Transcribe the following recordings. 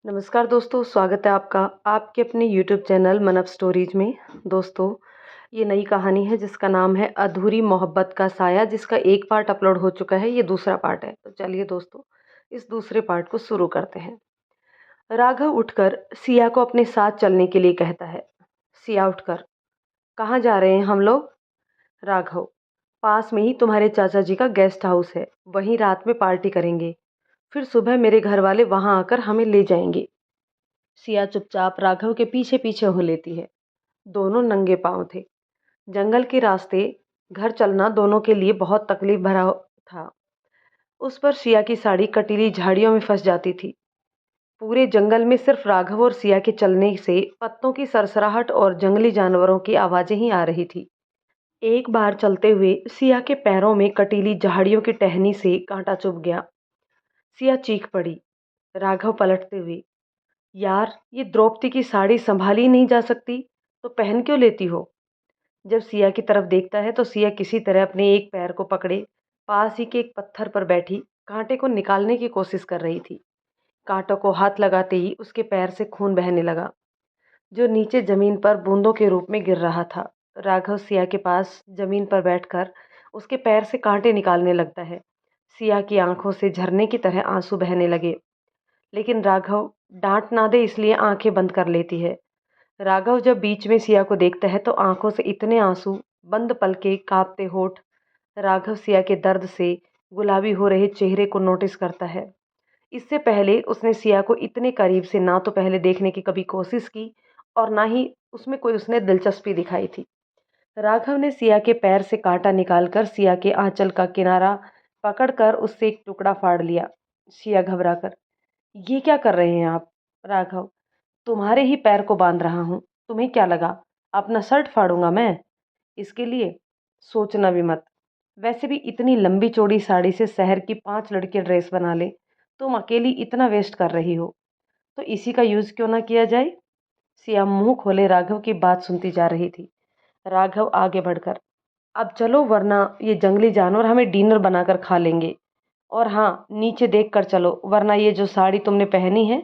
नमस्कार दोस्तों, स्वागत है आपका आपके अपने यूट्यूब चैनल मनप स्टोरीज में। दोस्तों, ये नई कहानी है जिसका नाम है अधूरी मोहब्बत का साया, जिसका एक पार्ट अपलोड हो चुका है। ये दूसरा पार्ट है। तो चलिए दोस्तों, इस दूसरे पार्ट को शुरू करते हैं। राघव उठकर सिया को अपने साथ चलने के लिए कहता है। सिया उठकर, कहाँ जा रहे हैं हम लोग? राघव, पास में ही तुम्हारे चाचा जी का गेस्ट हाउस है, वहीं रात में पार्टी करेंगे। फिर सुबह मेरे घर वाले वहां आकर हमें ले जाएंगे। सिया चुपचाप राघव के पीछे पीछे हो लेती है। दोनों नंगे पांव थे। जंगल के रास्ते घर चलना दोनों के लिए बहुत तकलीफ भरा था। उस पर सिया की साड़ी कटीली झाड़ियों में फंस जाती थी। पूरे जंगल में सिर्फ राघव और सिया के चलने से पत्तों की सरसराहट और जंगली जानवरों की आवाजें ही आ रही थी। एक बार चलते हुए सिया के पैरों में कटीली झाड़ियों की टहनी से कांटा चुभ गया। सिया चीख पड़ी। राघव पलटते हुए, यार, ये द्रौपदी की साड़ी संभाली नहीं जा सकती तो पहन क्यों लेती हो? जब सिया की तरफ देखता है तो सिया किसी तरह अपने एक पैर को पकड़े पास ही के एक पत्थर पर बैठी कांटे को निकालने की कोशिश कर रही थी। कांटों को हाथ लगाते ही उसके पैर से खून बहने लगा, जो नीचे जमीन पर बूंदों के रूप में गिर रहा था। राघव सिया के पास जमीन पर बैठकर उसके पैर से कांटे निकालने लगता है। सिया की आंखों से झरने की तरह आंसू बहने लगे, लेकिन राघव डांट ना दे इसलिए आंखें बंद कर लेती है। राघव जब बीच में सिया को देखता है तो आंखों से इतने आंसू, बंद पलके, कांपते होठ। राघव सिया के दर्द से गुलाबी हो रहे चेहरे को नोटिस करता है। इससे पहले उसने सिया को इतने करीब से ना तो पहले देखने की कभी कोशिश की और ना ही उसमें कोई उसने दिलचस्पी दिखाई थी। राघव ने सिया के पैर से कांटा निकालकर सिया के आंचल का किनारा पकड़कर उससे एक टुकड़ा फाड़ लिया। सिया घबराकर, ये क्या कर रहे हैं आप? राघव, तुम्हारे ही पैर को बांध रहा हूँ, तुम्हें क्या लगा अपना शर्ट फाड़ूंगा मैं? इसके लिए सोचना भी मत। वैसे भी इतनी लंबी चौड़ी साड़ी से शहर की 5 लड़के ड्रेस बना ले, तुम अकेली इतना वेस्ट कर रही हो तो इसी का यूज क्यों ना किया जाए? सिया मुंह खोले राघव की बात सुनती जा रही थी। राघव आगे बढ़कर, अब चलो वरना ये जंगली जानवर हमें डिनर बनाकर खा लेंगे। और हाँ, नीचे देख कर चलो वरना ये जो साड़ी तुमने पहनी है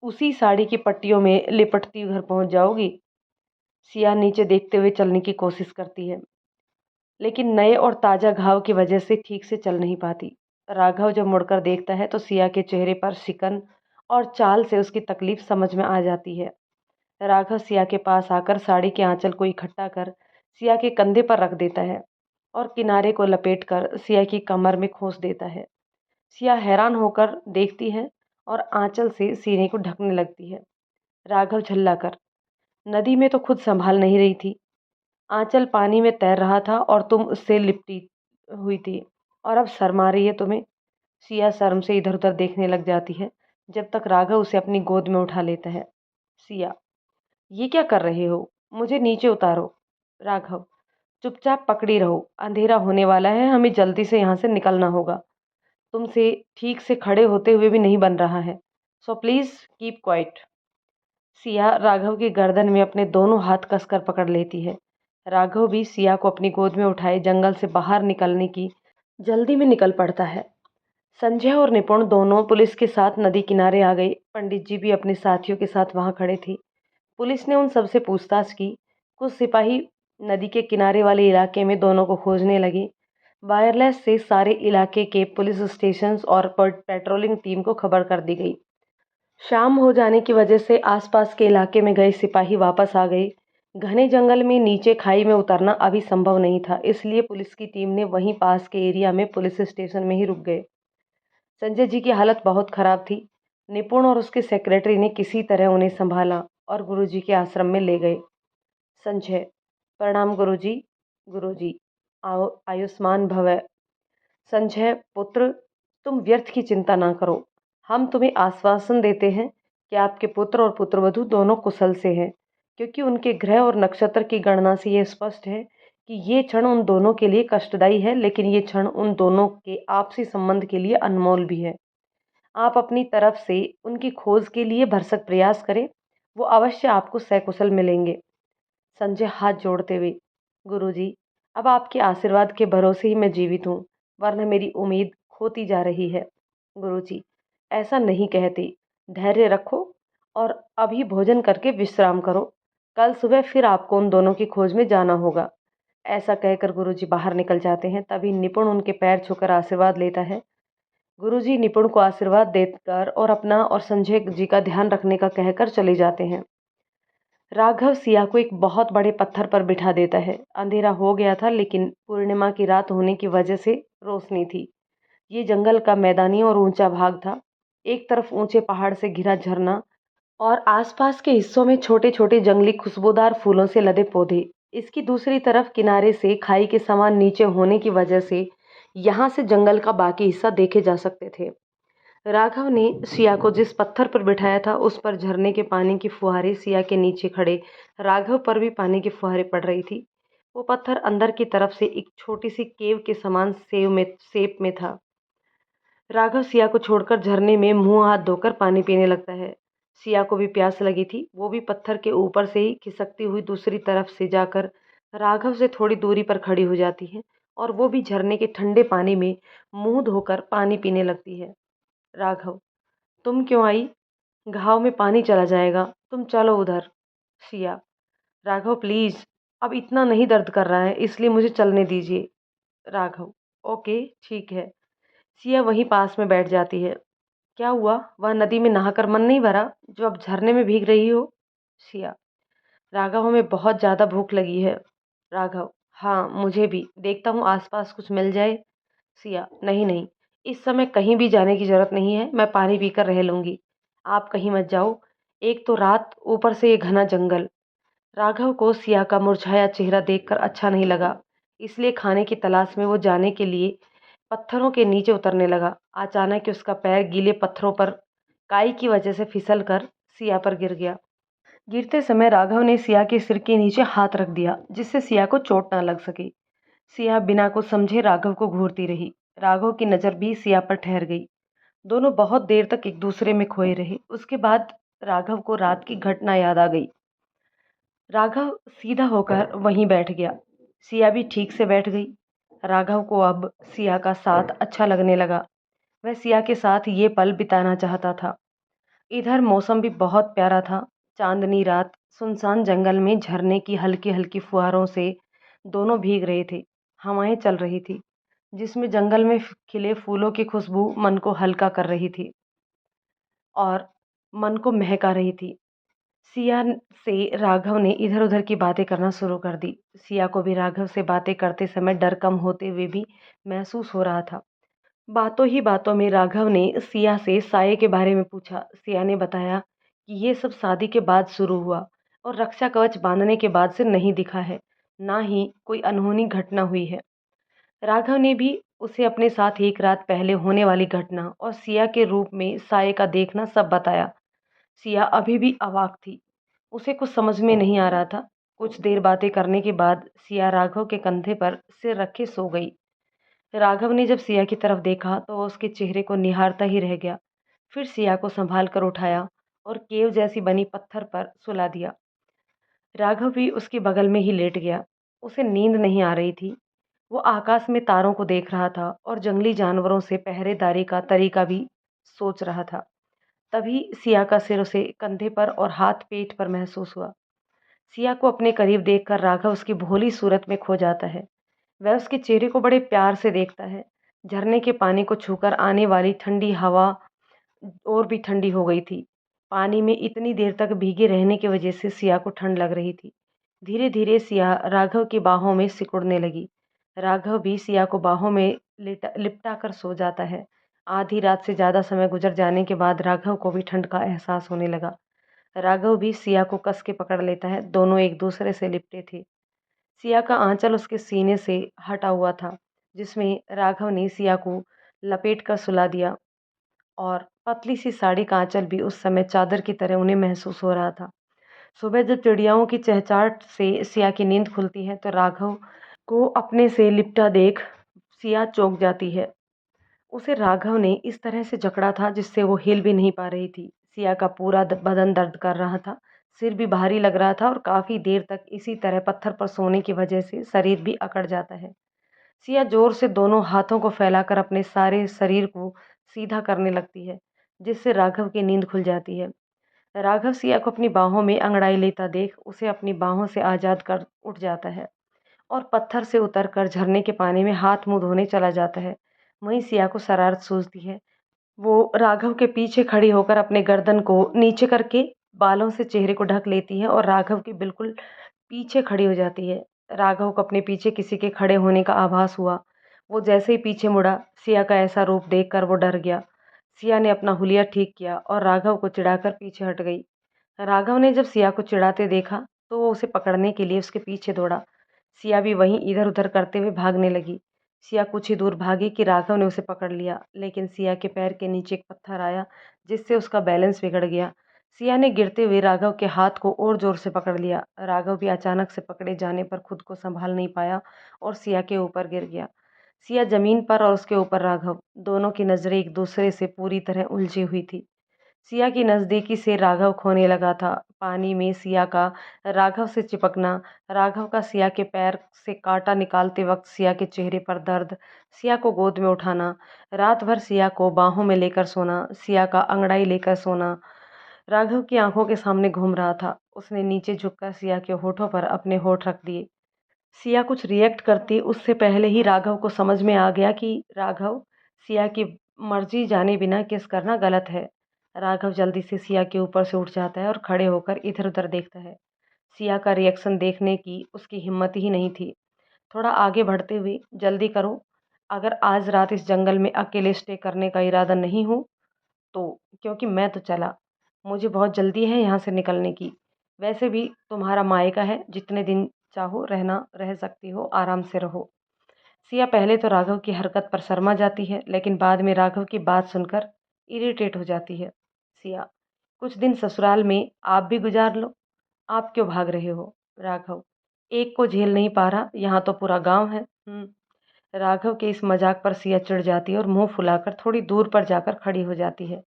उसी साड़ी की पट्टियों में लिपटती घर पहुंच जाओगी। सिया नीचे देखते हुए चलने की कोशिश करती है, लेकिन नए और ताजा घाव की वजह से ठीक से चल नहीं पाती। राघव जब मुड़कर देखता है तो सिया के चेहरे पर शिकन और चाल से उसकी तकलीफ समझ में आ जाती है। राघव सिया के पास आकर साड़ी के आंचल को इकट्ठा कर सिया के कंधे पर रख देता है और किनारे को लपेटकर सिया की कमर में खोस देता है। सिया हैरान होकर देखती है और आंचल से सीने को ढकने लगती है। राघव झल्लाकर, नदी में तो खुद संभाल नहीं रही थी, आंचल पानी में तैर रहा था और तुम उससे लिपटी हुई थी, और अब शर्म आ रही है तुम्हें? सिया शर्म से इधर उधर देखने लग जाती है, जब तक राघव उसे अपनी गोद में उठा लेता है। सिया, ये क्या कर रहे हो? मुझे नीचे उतारो। राघव, चुपचाप पकड़ी रहो, अंधेरा होने वाला है, हमें जल्दी से यहाँ से निकलना होगा। तुमसे ठीक से खड़े होते हुए भी नहीं बन रहा है, so please keep quiet. Siya Raghav की गर्दन में अपने दोनों हाथ कसकर पकड़ लेती है। राघव भी सिया को अपनी गोद में उठाए जंगल से बाहर निकलने की जल्दी में निकल पड़ता है। संजय और निपुण दोनों पुलिस के साथ नदी किनारे आ गए। पंडित जी भी अपने साथियों के साथ वहां खड़े थे। पुलिस ने उन सबसे पूछताछ की। कुछ सिपाही नदी के किनारे वाले इलाके में दोनों को खोजने लगे। वायरलेस से सारे इलाके के पुलिस स्टेशन और पेट्रोलिंग टीम को खबर कर दी गई। शाम हो जाने की वजह से आसपास के इलाके में गए सिपाही वापस आ गए। घने जंगल में नीचे खाई में उतरना अभी संभव नहीं था, इसलिए पुलिस की टीम ने वहीं पास के एरिया में पुलिस स्टेशन में ही रुक गए। संजय जी की हालत बहुत खराब थी। निपुण और उसके सेक्रेटरी ने किसी तरह उन्हें संभाला और गुरुजी के आश्रम में ले गए। संजय, प्रणाम गुरुजी। गुरुजी, आओ, आयुष्मान भव। संजय पुत्र, तुम व्यर्थ की चिंता ना करो। हम तुम्हें आश्वासन देते हैं कि आपके पुत्र और पुत्रवधू दोनों कुशल से हैं, क्योंकि उनके ग्रह और नक्षत्र की गणना से यह स्पष्ट है कि ये क्षण उन दोनों के लिए कष्टदायी है, लेकिन ये क्षण उन दोनों के आपसी संबंध के लिए अनमोल भी है। आप अपनी तरफ से उनकी खोज के लिए भरसक प्रयास करें, वो अवश्य आपको सकुशल मिलेंगे। संजय हाथ जोड़ते हुए, गुरुजी, अब आपके आशीर्वाद के भरोसे ही मैं जीवित हूँ, वरना मेरी उम्मीद खोती जा रही है। गुरुजी, ऐसा नहीं कहते। धैर्य रखो और अभी भोजन करके विश्राम करो। कल सुबह फिर आपको उन दोनों की खोज में जाना होगा। ऐसा कहकर गुरुजी बाहर निकल जाते हैं। तभी निपुण उनके पैर छूकर आशीर्वाद लेता है। गुरुजी निपुण को आशीर्वाद देकर और अपना और संजय जी का ध्यान रखने का कहकर चले जाते हैं। राघव सिया को एक बहुत बड़े पत्थर पर बिठा देता है। अंधेरा हो गया था, लेकिन पूर्णिमा की रात होने की वजह से रोशनी थी। ये जंगल का मैदानी और ऊंचा भाग था। एक तरफ ऊंचे पहाड़ से घिरा झरना और आसपास के हिस्सों में छोटे छोटे जंगली खुशबूदार फूलों से लदे पौधे। इसकी दूसरी तरफ किनारे से खाई के समान नीचे होने की वजह से यहाँ से जंगल का बाकी हिस्सा देखे जा सकते थे। राघव ने सिया को जिस पत्थर पर बिठाया था उस पर झरने के पानी की फुहारें सिया के नीचे खड़े राघव पर भी पानी की फुहारें पड़ रही थी। वो पत्थर अंदर की तरफ से एक छोटी सी केव के समान सेप में था। राघव सिया को छोड़कर झरने में मुंह हाथ धोकर पानी पीने लगता है। सिया को भी प्यास लगी थी। वो भी पत्थर के ऊपर से ही खिसकती हुई दूसरी तरफ से जाकर राघव से थोड़ी दूरी पर खड़ी हो जाती है और वो भी झरने के ठंडे पानी में मुंह धोकर पानी पीने लगती है। राघव, तुम क्यों आई? घाव में पानी चला जाएगा, तुम चलो उधर। सिया, राघव प्लीज, अब इतना नहीं दर्द कर रहा है, इसलिए मुझे चलने दीजिए। राघव, ओके ठीक है। सिया वहीं पास में बैठ जाती है। क्या हुआ? वह नदी में नहाकर मन नहीं भरा जो अब झरने में भीग रही हो? सिया, राघव हमें बहुत ज्यादा भूख लगी है। राघव, हाँ मुझे भी, देखता हूँ आसपास कुछ मिल जाए। सिया, नहीं नहीं, इस समय कहीं भी जाने की जरूरत नहीं है, मैं पानी पीकर रह लूंगी। आप कहीं मत जाओ, एक तो रात, ऊपर से ये घना जंगल। राघव को सिया का मुरझाया चेहरा देखकर अच्छा नहीं लगा, इसलिए खाने की तलाश में वो जाने के लिए पत्थरों के नीचे उतरने लगा। अचानक उसका पैर गीले पत्थरों पर काई की वजह से फिसल कर सिया पर गिर गया। गिरते समय राघव ने सिया के सिर के नीचे हाथ रख दिया, जिससे सिया को चोट ना लग सके। सिया बिना कुछ समझे राघव को घूरती रही। राघव की नज़र भी सिया पर ठहर गई। दोनों बहुत देर तक एक दूसरे में खोए रहे। उसके बाद राघव को रात की घटना याद आ गई। राघव सीधा होकर वहीं बैठ गया। सिया भी ठीक से बैठ गई। राघव को अब सिया का साथ अच्छा लगने लगा। वह सिया के साथ ये पल बिताना चाहता था। इधर मौसम भी बहुत प्यारा था। चांदनी रात, सुनसान जंगल में झरने की हल्की हल्की फुहारों से दोनों भीग रहे थे। हवाएं चल रही थी, जिसमें जंगल में खिले फूलों की खुशबू मन को हल्का कर रही थी और मन को महका रही थी। सिया से राघव ने इधर उधर की बातें करना शुरू कर दी। सिया को भी राघव से बातें करते समय डर कम होते हुए भी महसूस हो रहा था। बातों ही बातों में राघव ने सिया से साये के बारे में पूछा। सिया ने बताया कि ये सब शादी के बाद शुरू हुआ और रक्षा कवच बांधने के बाद से नहीं दिखा है, ना ही कोई अनहोनी घटना हुई है। राघव ने भी उसे अपने साथ एक रात पहले होने वाली घटना और सिया के रूप में साये का देखना सब बताया। सिया अभी भी अवाक थी। उसे कुछ समझ में नहीं आ रहा था। कुछ देर बातें करने के बाद सिया राघव के कंधे पर सिर रखे सो गई। राघव ने जब सिया की तरफ देखा तो वो उसके चेहरे को निहारता ही रह गया। फिर सिया को संभाल कर उठाया और केव जैसी बनी पत्थर पर सुला दिया। राघव भी उसके बगल में ही लेट गया। उसे नींद नहीं आ रही थी। वो आकाश में तारों को देख रहा था और जंगली जानवरों से पहरेदारी का तरीका भी सोच रहा था। तभी सिया का सिर उसे कंधे पर और हाथ पेट पर महसूस हुआ। सिया को अपने करीब देखकर राघव उसकी भोली सूरत में खो जाता है। वह उसके चेहरे को बड़े प्यार से देखता है। झरने के पानी को छूकर आने वाली ठंडी हवा और भी ठंडी हो गई थी। पानी में इतनी देर तक भीगे रहने की वजह से सिया को ठंड लग रही थी। धीरे धीरे सिया राघव की बाहों में सिकुड़ने लगी। राघव भी सिया को बाहों में लिपटा कर सो जाता है। आधी रात से ज़्यादा समय गुजर जाने के बाद राघव को भी ठंड का एहसास होने लगा। राघव भी सिया को कस के पकड़ लेता है। दोनों एक दूसरे से लिपटे थे। सिया का आंचल उसके सीने से हटा हुआ था, जिसमें राघव ने सिया को लपेट कर सुला दिया और पतली सी साड़ी का आंचल भी उस समय चादर की तरह उन्हें महसूस हो रहा था। सुबह जब चिड़ियाओं की चहचहाट से सिया की नींद खुलती है तो राघव को अपने से लिपटा देख सिया चौंक जाती है। उसे राघव ने इस तरह से जकड़ा था जिससे वो हिल भी नहीं पा रही थी। सिया का पूरा बदन दर्द कर रहा था, सिर भी भारी लग रहा था और काफी देर तक इसी तरह पत्थर पर सोने की वजह से शरीर भी अकड़ जाता है। सिया जोर से दोनों हाथों को फैलाकर अपने सारे शरीर को सीधा करने लगती है। जिससे राघव की नींद खुल जाती है। राघव सिया को अपनी बाहों में अंगड़ाई लेता देख उसे अपनी बाहों से आज़ाद कर उठ जाता है और पत्थर से उतरकर झरने के पानी में हाथ मुँह धोने चला जाता है। वहीं सिया को शरारत सूझती है। वो राघव के पीछे खड़ी होकर अपने गर्दन को नीचे करके बालों से चेहरे को ढक लेती है और राघव के बिल्कुल पीछे खड़ी हो जाती है। राघव को अपने पीछे किसी के खड़े होने का आभास हुआ। वो जैसे ही पीछे मुड़ा, सिया का ऐसा रूप देखकर वो डर गया। सिया ने अपना हुलिया ठीक किया और राघव को चिढ़ाकर पीछे हट गई। राघव ने जब सिया को चिढ़ाते देखा, तो वो उसे पकड़ने के लिए उसके पीछे दौड़ा। सिया भी वहीं इधर-उधर करते हुए भागने लगी। सिया कुछ ही दूर भागी कि राघव ने उसे पकड़ लिया, लेकिन सिया के पैर के नीचे एक पत्थर आया, जिससे उसका बैलेंस बिगड़ गया। सिया ने गिरते हुए राघव के हाथ को और जोर से पकड़ लिया। राघव भी अचानक से पकड़े जाने पर खुद को संभाल नहीं पाया और सिया के ऊपर गिर गया। सिया जमीन पर और उसके ऊपर राघव, दोनों की नज़रें एक दूसरे से पूरी तरह उलझी हुई थी। सिया की नज़दीकी से राघव खोने लगा था। पानी में सिया का राघव से चिपकना, राघव का सिया के पैर से काँटा निकालते वक़्त सिया के चेहरे पर दर्द, सिया को गोद में उठाना, रात भर सिया को बाहों में लेकर सोना, सिया का अंगड़ाई लेकर सोना, राघव की आँखों के सामने घूम रहा था। उसने नीचे झुककर सिया के होठों पर अपने होठ रख दिए। सिया कुछ रिएक्ट करती उससे पहले ही राघव को समझ में आ गया कि राघव सिया की मर्जी जाने बिना किस करना गलत है। राघव जल्दी से सिया के ऊपर से उठ जाता है और खड़े होकर इधर-उधर देखता है। सिया का रिएक्शन देखने की उसकी हिम्मत ही नहीं थी। थोड़ा आगे बढ़ते हुए, जल्दी करो, अगर आज रात इस जंगल में अकेले स्टे करने का इरादा नहीं हो तो, क्योंकि मैं तो चला। मुझे बहुत जल्दी है यहाँ से निकलने की। वैसे भी तुम्हारा मायका है, जितने दिन चाहो रहना रह सकती हो, आराम से रहो। सिया पहले तो राघव की हरकत पर शर्मा जाती है, लेकिन बाद में राघव की बात सुनकर इरिटेट हो जाती है। सिया, कुछ दिन ससुराल में आप भी गुजार लो। आप क्यों भाग रहे हो? राघव, एक को झेल नहीं पा रहा, यहाँ तो पूरा गाँव है। राघव के इस मजाक पर सिया चिढ़ जाती है और मुंह फुलाकर थोड़ी दूर पर जाकर खड़ी हो जाती है।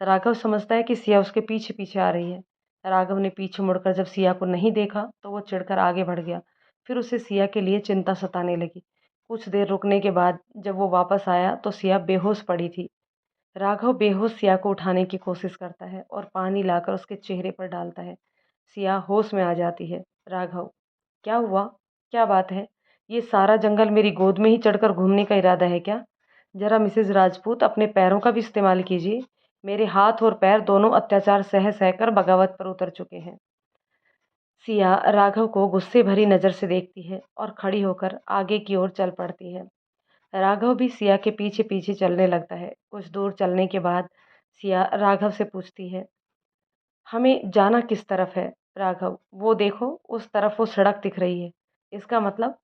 राघव समझता है कि सिया उसके पीछे पीछे आ रही है। राघव ने पीछे मुड़कर जब सिया को नहीं देखा तो वो चिढ़कर आगे बढ़ गया। फिर उसे सिया के लिए चिंता सताने लगी। कुछ देर रुकने के बाद जब वो वापस आया तो सिया बेहोश पड़ी थी। राघव बेहोश सिया को उठाने की कोशिश करता है और पानी लाकर उसके चेहरे पर डालता है। सिया होश में आ जाती है। राघव, क्या हुआ? क्या बात है? ये सारा जंगल मेरी गोद में ही चढ़कर घूमने का इरादा है क्या? जरा मिसेज राजपूत अपने पैरों का भी इस्तेमाल कीजिए। मेरे हाथ और पैर दोनों अत्याचार सह सहकर बगावत पर उतर चुके हैं। सिया राघव को गुस्से भरी नज़र से देखती है और खड़ी होकर आगे की ओर चल पड़ती है। राघव भी सिया के पीछे पीछे चलने लगता है। कुछ दूर चलने के बाद सिया राघव से पूछती है, हमें जाना किस तरफ है? राघव, वो देखो उस तरफ वो सड़क दिख रही है। इसका मतलब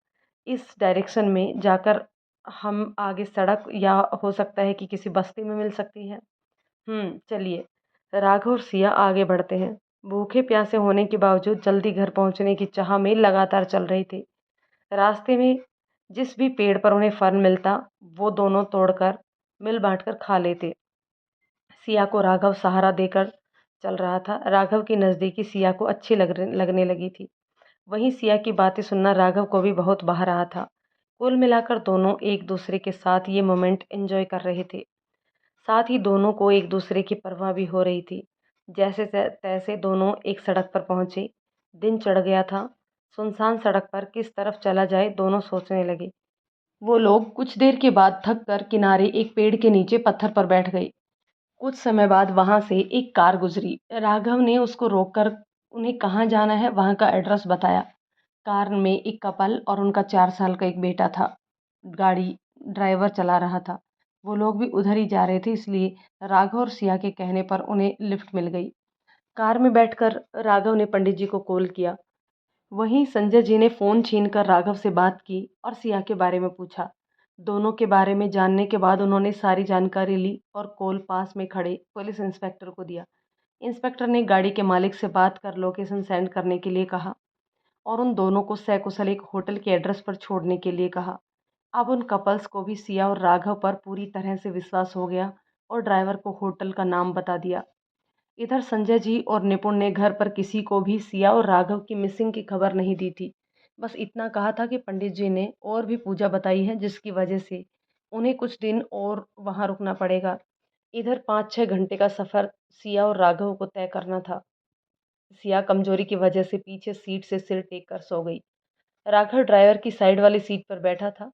इस डायरेक्शन में जाकर हम आगे सड़क या हो सकता है कि किसी बस्ती में मिल सकती है। चलिए। राघव और सिया आगे बढ़ते हैं। भूखे प्यासे होने के बावजूद जल्दी घर पहुंचने की चाह में लगातार चल रही थी। रास्ते में जिस भी पेड़ पर उन्हें फल मिलता, वो दोनों तोड़कर मिल बांटकर खा लेते। सिया को राघव सहारा देकर चल रहा था। राघव की नज़दीकी सिया को अच्छी लगने लगी थी। वहीं सिया की बातें सुनना राघव को भी बहुत भाह रहा था। कुल मिलाकर दोनों एक दूसरे के साथ ये मोमेंट एंजॉय कर रहे थे। साथ ही दोनों को एक दूसरे की परवाह भी हो रही थी। जैसे तैसे दोनों एक सड़क पर पहुंचे। दिन चढ़ गया था। सुनसान सड़क पर किस तरफ चला जाए दोनों सोचने लगे। वो लोग कुछ देर के बाद थक कर किनारे एक पेड़ के नीचे पत्थर पर बैठ गए। कुछ समय बाद वहां से एक कार गुजरी। राघव ने उसको रोककर उन्हें कहाँ जाना है वहां का एड्रेस बताया। कार में एक कपल और उनका 4 साल का एक बेटा था। गाड़ी ड्राइवर चला रहा था। वो लोग भी उधर ही जा रहे थे, इसलिए राघव और सिया के कहने पर उन्हें लिफ्ट मिल गई। कार में बैठकर राघव ने पंडित जी को कॉल किया। वहीं संजय जी ने फ़ोन छीनकर राघव से बात की और सिया के बारे में पूछा। दोनों के बारे में जानने के बाद उन्होंने सारी जानकारी ली और कॉल पास में खड़े पुलिस इंस्पेक्टर को दिया। इंस्पेक्टर ने गाड़ी के मालिक से बात कर लोकेशन सेंड करने के लिए कहा और उन दोनों को सकुशल एक होटल के एड्रेस पर छोड़ने के लिए कहा। अब उन कपल्स को भी सिया और राघव पर पूरी तरह से विश्वास हो गया और ड्राइवर को होटल का नाम बता दिया। इधर संजय जी और निपुण ने घर पर किसी को भी सिया और राघव की मिसिंग की खबर नहीं दी थी। बस इतना कहा था कि पंडित जी ने और भी पूजा बताई है, जिसकी वजह से उन्हें कुछ दिन और वहाँ रुकना पड़ेगा। इधर 5-6 घंटे का सफ़र सिया और राघव को तय करना था। सिया कमज़ोरी की वजह से पीछे सीट से सिर टेक कर सो गई। राघव ड्राइवर की साइड वाली सीट पर बैठा था।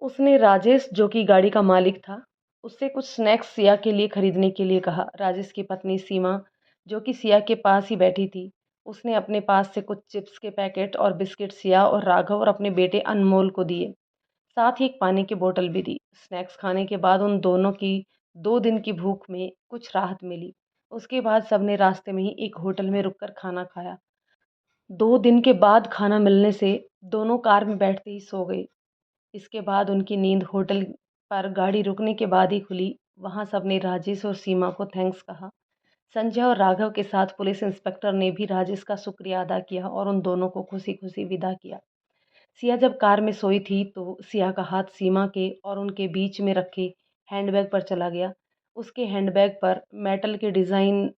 उसने राजेश, जो कि गाड़ी का मालिक था, उससे कुछ स्नैक्स सिया के लिए खरीदने के लिए कहा। राजेश की पत्नी सीमा, जो कि सिया के पास ही बैठी थी, उसने अपने पास से कुछ चिप्स के पैकेट और बिस्किट सिया और राघव और अपने बेटे अनमोल को दिए। साथ ही एक पानी की बोतल भी दी। स्नैक्स खाने के बाद उन दोनों की 2 दिन की भूख में कुछ राहत मिली। उसके बाद सबने रास्ते में ही एक होटल में रुककर खाना खाया। 2 दिन के बाद खाना मिलने से दोनों कार में बैठते ही सो गए। इसके बाद उनकी नींद होटल पर गाड़ी रुकने के बाद ही खुली। वहाँ सबने राजेश और सीमा को थैंक्स कहा। संजय और राघव के साथ पुलिस इंस्पेक्टर ने भी राजेश का शुक्रिया अदा किया और उन दोनों को खुशी-खुशी विदा किया। सिया जब कार में सोई थी तो सिया का हाथ सीमा के और उनके बीच में रखे हैंडबैग पर चला गया। उसके हैंडबैग पर मेटल के डिज़ाइन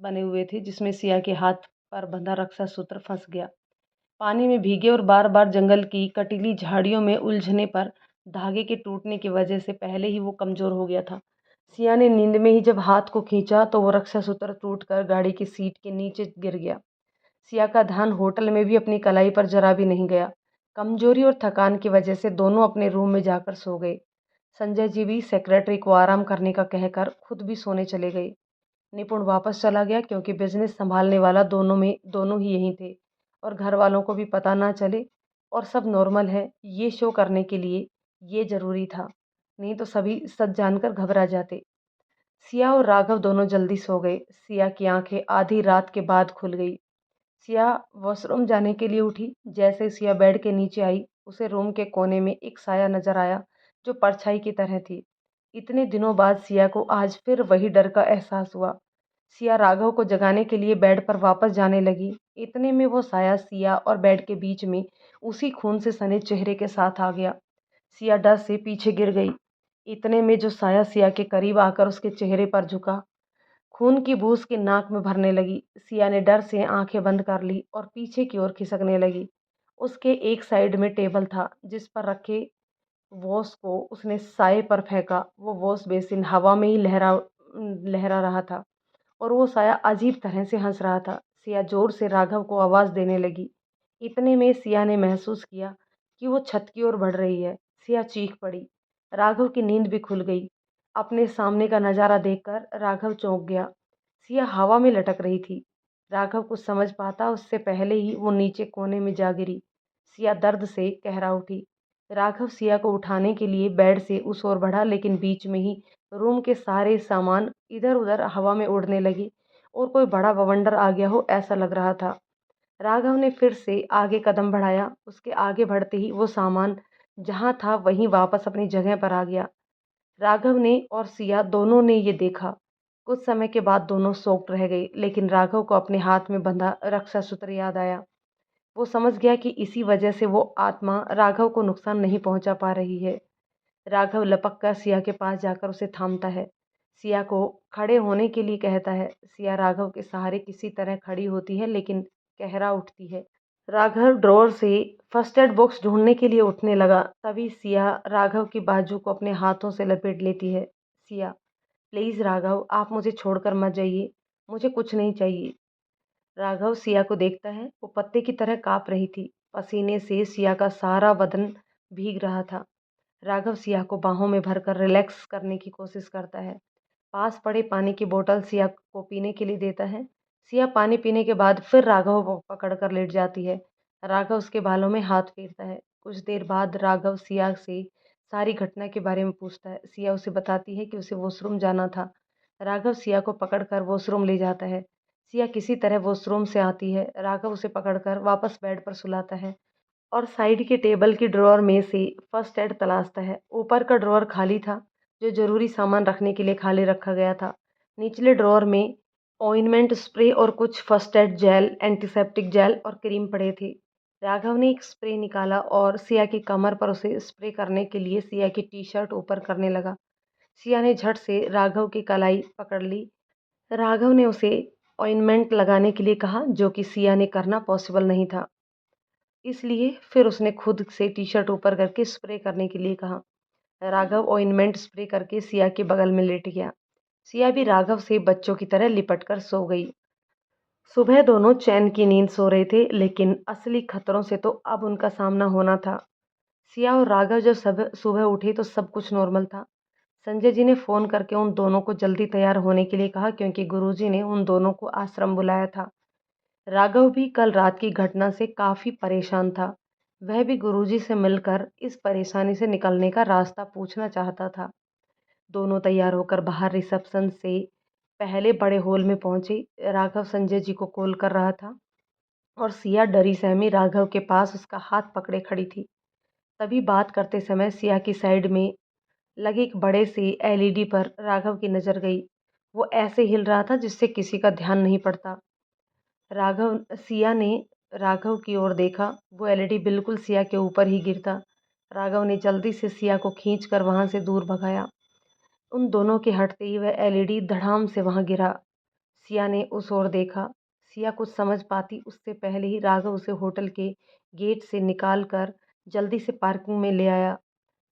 बने हुए थे, जिसमें सिया के हाथ पर बंधा रक्षा सूत्र फंस गया। पानी में भीगे और बार-बार जंगल की कटीली झाड़ियों में उलझने पर धागे के टूटने की वजह से पहले ही वो कमज़ोर हो गया था। सिया ने नींद में ही जब हाथ को खींचा तो वो रक्षा सूत्र टूटकर गाड़ी की सीट के नीचे गिर गया। सिया का ध्यान होटल में भी अपनी कलाई पर जरा भी नहीं गया। कमजोरी और थकान की वजह से दोनों अपने रूम में जाकर सो गए। संजय जी भी सेक्रेटरी को आराम करने का कहकर खुद भी सोने चले गए। निपुण वापस चला गया क्योंकि बिजनेस संभालने वाला दोनों ही यहीं थे और घर वालों को भी पता ना चले और सब नॉर्मल है, ये शो करने के लिए ये जरूरी था। नहीं तो सभी सच जानकर घबरा जाते। सिया और राघव दोनों जल्दी सो गए। सिया की आंखें आधी रात के बाद खुल गई। सिया वॉशरूम जाने के लिए उठी। जैसे सिया बेड के नीचे आई, उसे रूम के कोने में एक साया नजर आया जो परछाई की तरह थी। इतने दिनों बाद सिया को आज फिर वही डर का एहसास हुआ। सिया राघव को जगाने के लिए बेड पर वापस जाने लगी। इतने में वो साया सिया और बेड के बीच में उसी खून से सने चेहरे के साथ आ गया। सिया डर से पीछे गिर गई। इतने में जो साया सिया के करीब आकर उसके चेहरे पर झुका, खून की बूंद उसके नाक में भरने लगी। सिया ने डर से आंखें बंद कर ली और पीछे की ओर खिसकने लगी। उसके एक साइड में टेबल था जिस पर रखे वॉश को उसने साए पर फेंका। वो वॉश बेसिन हवा में ही लहरा रहा था और वो साया अजीब तरह से हंस रहा था। सिया जोर से राघव को आवाज देने लगी। इतने में सिया ने महसूस किया कि वो छत की ओर बढ़ रही है। सिया चीख पड़ी। राघव की नींद भी खुल गई। अपने सामने का नजारा देखकर राघव चौंक गया। सिया हवा में लटक रही थी। राघव कुछ समझ पाता उससे पहले ही वो नीचे कोने में जा गिरी। सिया दर्द से कहरा उठी। राघव सिया को उठाने के लिए बेड से उस ओर बढ़ा, लेकिन बीच में ही रूम के सारे सामान इधर उधर हवा में उड़ने लगे और कोई बड़ा बवंडर आ गया हो ऐसा लग रहा था। राघव ने फिर से आगे कदम बढ़ाया। उसके आगे बढ़ते ही वो सामान जहाँ था वहीं वापस अपनी जगह पर आ गया। राघव ने और सिया दोनों ने ये देखा। कुछ समय के बाद दोनों शॉक्ड रह गए, लेकिन राघव को अपने हाथ में बंधा रक्षा सूत्र याद आया। वो समझ गया कि इसी वजह से वो आत्मा राघव को नुकसान नहीं पहुंचा पा रही है। राघव लपक कर सिया के पास जाकर उसे थामता है। सिया को खड़े होने के लिए कहता है। सिया राघव के सहारे किसी तरह खड़ी होती है, लेकिन कहरा उठती है। राघव ड्रॉअर से फर्स्ट एड बॉक्स ढूंढने के लिए उठने लगा। तभी सिया राघव की बाजू को अपने हाथों से लपेट लेती है। सिया, प्लीज राघव, आप मुझे छोड़कर मत जाइए, मुझे कुछ नहीं चाहिए। राघव सिया को देखता है। वो पत्ते की तरह कांप रही थी। पसीने से सिया का सारा बदन भीग रहा था। राघव सिया को बाहों में भरकर रिलैक्स करने की कोशिश करता है। पास पड़े पानी की बोतल सिया को पीने के लिए देता है। सिया पानी पीने के बाद फिर राघव को पकड़कर लेट जाती है। राघव उसके बालों में हाथ फेरता है। कुछ देर बाद राघव सिया से सारी घटना के बारे में पूछता है। सिया उसे बताती है कि उसे वॉशरूम जाना था। राघव सिया को पकड़कर वॉशरूम ले जाता है। सिया किसी तरह वॉशरूम से आती है। राघव उसे पकड़कर वापस बेड पर सुलाता है और साइड के टेबल की ड्रॉअर में से फर्स्ट एड तलाशता है। ऊपर का ड्रॉअर खाली था, जो जरूरी सामान रखने के लिए खाली रखा गया था। निचले ड्रॉअर में ऑइंटमेंट, स्प्रे और कुछ first aid gel, antiseptic gel और क्रीम पड़े थे। राघव ने एक स्प्रे निकाला और सिया की कमर पर उसे स्प्रे करने के लिए सिया की टी शर्ट ऊपर करने लगा। सिया ने झट से राघव की कलाई पकड़ ली। राघव ने उसे ऑइंटमेंट लगाने के लिए कहा, जो कि सिया ने करना पॉसिबल नहीं था। इसलिए फिर उसने खुद से टी शर्ट ऊपर करके स्प्रे करने के लिए कहा। राघव ऑइंटमेंट स्प्रे करके सिया के बगल में लेट गया। सिया भी राघव से बच्चों की तरह लिपट कर सो गई। सुबह दोनों चैन की नींद सो रहे थे, लेकिन असली खतरों से तो अब उनका सामना होना था। सिया और राघव जब सब सुबह उठे तो सब कुछ नॉर्मल था। संजय जी ने फोन करके उन दोनों को जल्दी तैयार होने के लिए कहा, क्योंकि गुरुजी ने उन दोनों को आश्रम बुलाया था। राघव भी कल रात की घटना से काफी परेशान था। वह भी गुरुजी से मिलकर इस परेशानी से निकलने का रास्ता पूछना चाहता था। दोनों तैयार होकर बाहर रिसेप्शन से पहले बड़े हॉल में पहुंचे। राघव संजय जी को कॉल कर रहा था और सिया डरी सहमी राघव के पास उसका हाथ पकड़े खड़ी थी। तभी बात करते समय सिया की साइड में लगे एक बड़े से एलईडी पर राघव की नजर गई। वो ऐसे हिल रहा था जिससे किसी का ध्यान नहीं पड़ता। राघव सिया ने राघव की ओर देखा। वो एलईडी बिल्कुल सिया के ऊपर ही गिरता। राघव ने जल्दी से सिया को खींच कर वहां से दूर भगाया। उन दोनों के हटते ही वह एलईडी धड़ाम से वहां गिरा। सिया ने उस ओर देखा। सिया कुछ समझ पाती उससे पहले ही राघव उसे होटल के गेट से निकाल कर जल्दी से पार्किंग में ले आया।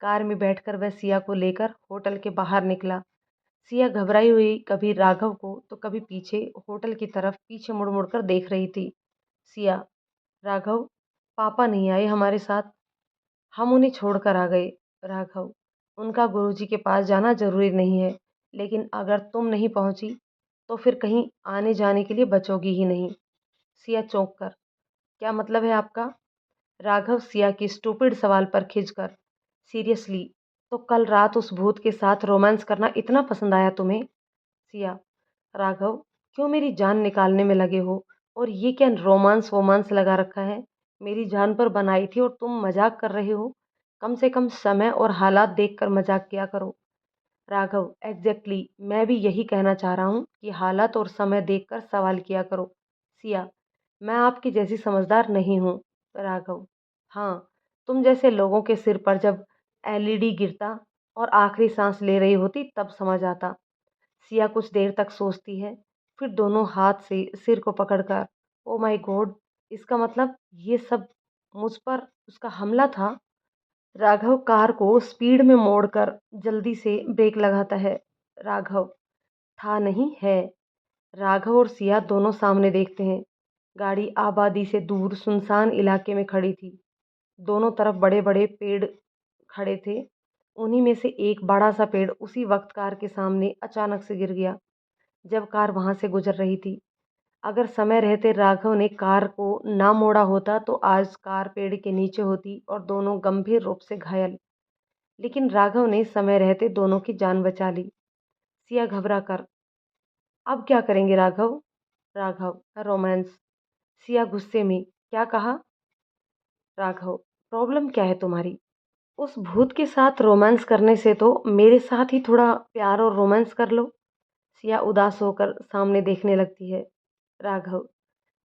कार में बैठकर वह सिया को लेकर होटल के बाहर निकला। सिया घबराई हुई कभी राघव को तो कभी पीछे होटल की तरफ पीछे मुड़ मुड़ कर देख रही थी। सिया, राघव, पापा नहीं आए हमारे साथ, हम उन्हें छोड़कर आ गए। राघव, उनका गुरुजी के पास जाना जरूरी नहीं है, लेकिन अगर तुम नहीं पहुंची तो फिर कहीं आने जाने के लिए बचोगी ही नहीं। सिया चौंक कर, क्या मतलब है आपका? राघव सिया की स्टूपिड सवाल पर खिंचकर, सीरियसली, तो कल रात उस भूत के साथ रोमांस करना इतना पसंद आया तुम्हें? सिया, राघव, क्यों मेरी जान निकालने में लगे हो? और ये क्या रोमांस वोमांस लगा रखा है? मेरी जान पर बनाई थी और तुम मजाक कर रहे हो। कम से कम समय और हालात देखकर मजाक किया करो। राघव, एग्जैक्टली, मैं भी यही कहना चाह रहा हूँ कि हालात और समय देखकर सवाल किया करो। सिया, मैं आपकी जैसी समझदार नहीं हूँ। राघव, हाँ, तुम जैसे लोगों के सिर पर जब एलईडी गिरता और आखिरी सांस ले रही होती तब समझ आता। सिया कुछ देर तक सोचती है, फिर दोनों हाथ से सिर को पकड़कर, ओ माय गॉड, इसका मतलब ये सब मुझ पर उसका हमला था। राघव कार को स्पीड में मोड़कर जल्दी से ब्रेक लगाता है। राघव, था नहीं है। राघव और सिया दोनों सामने देखते हैं। गाड़ी आबादी से दूर सुनसान इलाके में खड़ी थी। दोनों तरफ बड़े बड़े पेड़ खड़े थे। उन्हीं में से एक बड़ा सा पेड़ उसी वक्त कार के सामने अचानक से गिर गया जब कार वहां से गुजर रही थी। अगर समय रहते राघव ने कार को ना मोड़ा होता तो आज कार पेड़ के नीचे होती और दोनों गंभीर रूप से घायल। लेकिन राघव ने समय रहते दोनों की जान बचा ली। सिया घबरा कर, अब क्या करेंगे राघव? राघव, रोमांस। सिया गुस्से में, क्या कहा? राघव, प्रॉब्लम क्या है तुम्हारी? उस भूत के साथ रोमांस करने से तो मेरे साथ ही थोड़ा प्यार और रोमांस कर लो। सिया उदास होकर सामने देखने लगती है। राघव,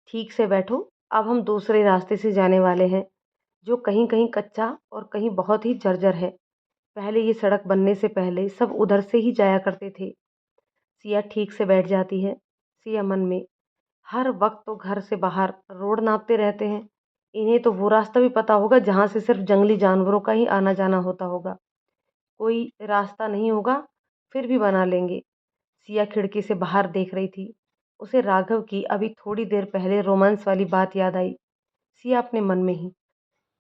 ठीक से बैठो, अब हम दूसरे रास्ते से जाने वाले हैं, जो कहीं कहीं कच्चा और कहीं बहुत ही जर्जर है। पहले ये सड़क बनने से पहले सब उधर से ही जाया करते थे। सिया ठीक से बैठ जाती है। सिया मन में, हर वक्त तो घर से बाहर रोड नापते रहते हैं, इन्हें तो वो रास्ता भी पता होगा जहां से सिर्फ जंगली जानवरों का ही आना जाना होता होगा। कोई रास्ता नहीं होगा, फिर भी बना लेंगे। सिया खिड़की से बाहर देख रही थी। उसे राघव की अभी थोड़ी देर पहले रोमांस वाली बात याद आई। सिया अपने मन में ही,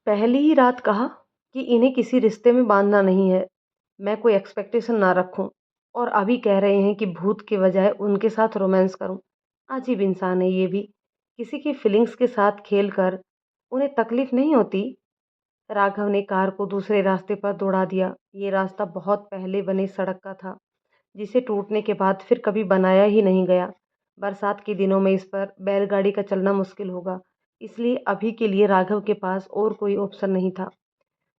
पहली ही रात कहा कि इन्हें किसी रिश्ते में बांधना नहीं है, मैं कोई एक्सपेक्टेशन ना रखूं, और अभी कह रहे हैं कि भूत के बजाय उनके साथ रोमांस करूं। अजीब इंसान है ये भी, किसी की फीलिंग्स के साथ खेल कर उन्हें तकलीफ नहीं होती। राघव ने कार को दूसरे रास्ते पर दौड़ा दिया। ये रास्ता बहुत पहले बने सड़क का था, जिसे टूटने के बाद फिर कभी बनाया ही नहीं गया। बरसात के दिनों में इस पर बैलगाड़ी का चलना मुश्किल होगा, इसलिए अभी के लिए राघव के पास और कोई ऑप्शन नहीं था।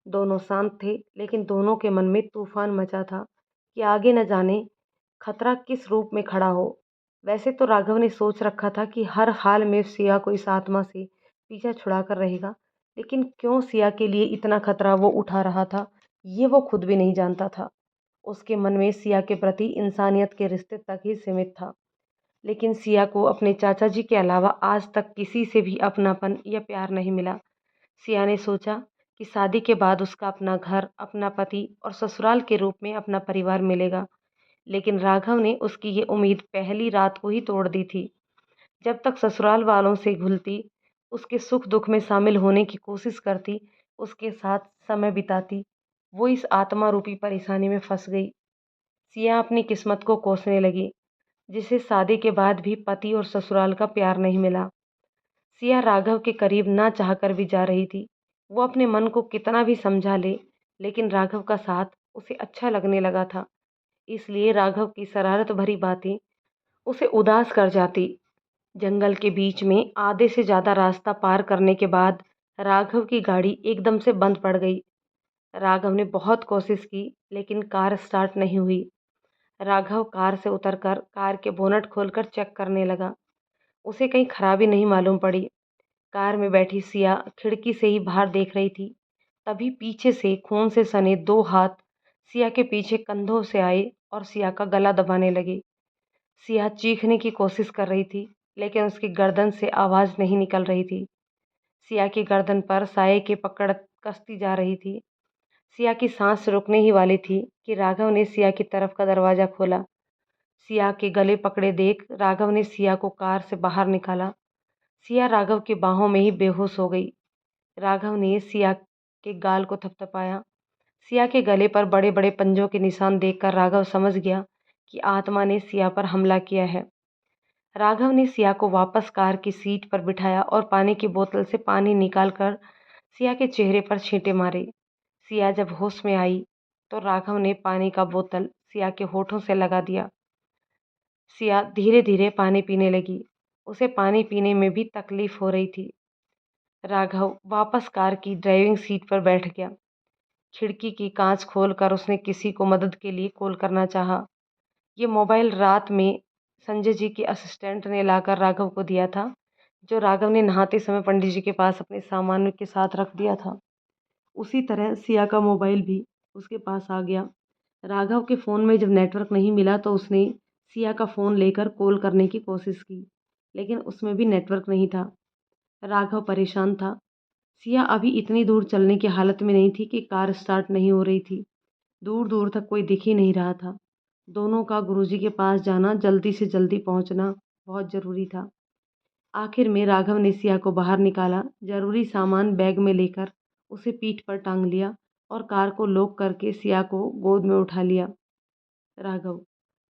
दोनों शांत थे, लेकिन दोनों के मन में तूफान मचा था कि आगे न जाने खतरा किस रूप में खड़ा हो। वैसे तो राघव ने सोच रखा था कि हर हाल में सिया को इस आत्मा से पीछा छुड़ा कर रहेगा, लेकिन क्यों सिया के लिए इतना खतरा वो उठा रहा था, ये वो खुद भी नहीं जानता था। उसके मन में सिया के प्रति इंसानियत के रिश्ते तक ही सीमित था। लेकिन सिया को अपने चाचा जी के अलावा आज तक किसी से भी अपनापन या प्यार नहीं मिला। सिया ने सोचा कि शादी के बाद उसका अपना घर, अपना पति और ससुराल के रूप में अपना परिवार मिलेगा। लेकिन राघव ने उसकी ये उम्मीद पहली रात को ही तोड़ दी थी। जब तक ससुराल वालों से घुलती, उसके सुख-दुख में शामिल होने की कोशिश करती, उसके साथ समय बिताती, वो इस आत्मा रूपी परेशानी में फँस गई। सिया अपनी किस्मत को कोसने लगी, जिसे शादी के बाद भी पति और ससुराल का प्यार नहीं मिला। सिया राघव के करीब ना चाहकर भी जा रही थी। वो अपने मन को कितना भी समझा ले, लेकिन राघव का साथ उसे अच्छा लगने लगा था। इसलिए राघव की शरारत भरी बातें उसे उदास कर जाती। जंगल के बीच में आधे से ज़्यादा रास्ता पार करने के बाद राघव की गाड़ी एकदम से बंद पड़ गई। राघव ने बहुत कोशिश की, लेकिन कार स्टार्ट नहीं हुई। राघव कार से उतरकर कार के बोनट खोलकर चेक करने लगा। उसे कहीं खराबी नहीं मालूम पड़ी। कार में बैठी सिया खिड़की से ही बाहर देख रही थी। तभी पीछे से खून से सने दो हाथ सिया के पीछे कंधों से आए और सिया का गला दबाने लगे। सिया चीखने की कोशिश कर रही थी, लेकिन उसकी गर्दन से आवाज़ नहीं निकल रही थी। सिया की गर्दन पर साये की पकड़ कसती जा रही थी। सिया की सांस रुकने ही वाली थी कि राघव ने सिया की तरफ का दरवाज़ा खोला। सिया के गले पकड़े देख राघव ने सिया को कार से बाहर निकाला। सिया राघव की बाहों में ही बेहोश हो गई। राघव ने सिया के गाल को थपथपाया। सिया के गले पर बड़े-बड़े पंजों के निशान देखकर राघव समझ गया कि आत्मा ने सिया पर हमला किया है। राघव ने सिया को वापस कार की सीट पर बिठाया और पानी की बोतल से पानी निकालकर सिया के चेहरे पर छींटे मारे। सिया जब होश में आई तो राघव ने पानी का बोतल सिया के होठों से लगा दिया। सिया धीरे-धीरे पानी पीने लगी। उसे पानी पीने में भी तकलीफ हो रही थी। राघव वापस कार की ड्राइविंग सीट पर बैठ गया। खिड़की की कांच खोलकर उसने किसी को मदद के लिए कॉल करना चाहा। ये मोबाइल रात में संजय जी के असिस्टेंट ने लाकर राघव को दिया था, जो राघव ने नहाते समय पंडित जी के पास अपने सामान के साथ रख दिया था। उसी तरह सिया का मोबाइल भी उसके पास आ गया। राघव के फ़ोन में जब नेटवर्क नहीं मिला तो उसने सिया का फ़ोन लेकर कॉल करने की कोशिश की, लेकिन उसमें भी नेटवर्क नहीं था। राघव परेशान था। सिया अभी इतनी दूर चलने की हालत में नहीं थी कि कार स्टार्ट नहीं हो रही थी। दूर-दूर तक कोई दिख ही नहीं रहा था। दोनों का गुरुजी के पास जाना, जल्दी से जल्दी पहुंचना बहुत ज़रूरी था। आखिर में राघव ने सिया को बाहर निकाला, ज़रूरी सामान बैग में लेकर उसे पीठ पर टांग लिया और कार को लॉक करके सिया को गोद में उठा लिया। राघव,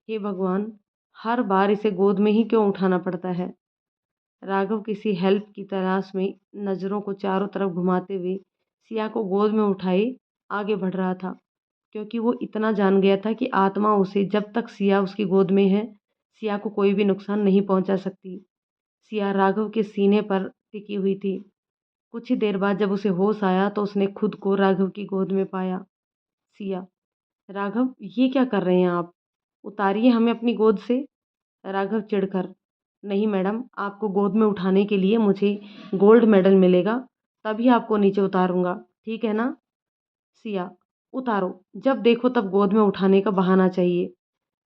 हे भगवान! हर बार इसे गोद में ही क्यों उठाना पड़ता है? राघव किसी हेल्प की तलाश में नज़रों को चारों तरफ घुमाते हुए सिया को गोद में उठाए आगे बढ़ रहा था, क्योंकि वो इतना जान गया था कि आत्मा उसे जब तक सिया उसकी गोद में है, सिया को कोई भी नुकसान नहीं पहुंचा सकती। सिया राघव के सीने पर टिकी हुई थी। कुछ ही देर बाद जब उसे होश आया तो उसने खुद को राघव की गोद में पाया। सिया, राघव, ये क्या कर रहे हैं आप? उतारिए हमें अपनी गोद से। राघव चिढ़कर, नहीं मैडम, आपको गोद में उठाने के लिए मुझे गोल्ड मेडल मिलेगा, तभी आपको नीचे उतारूंगा, ठीक है ना? सिया, उतारो, जब देखो तब गोद में उठाने का बहाना चाहिए।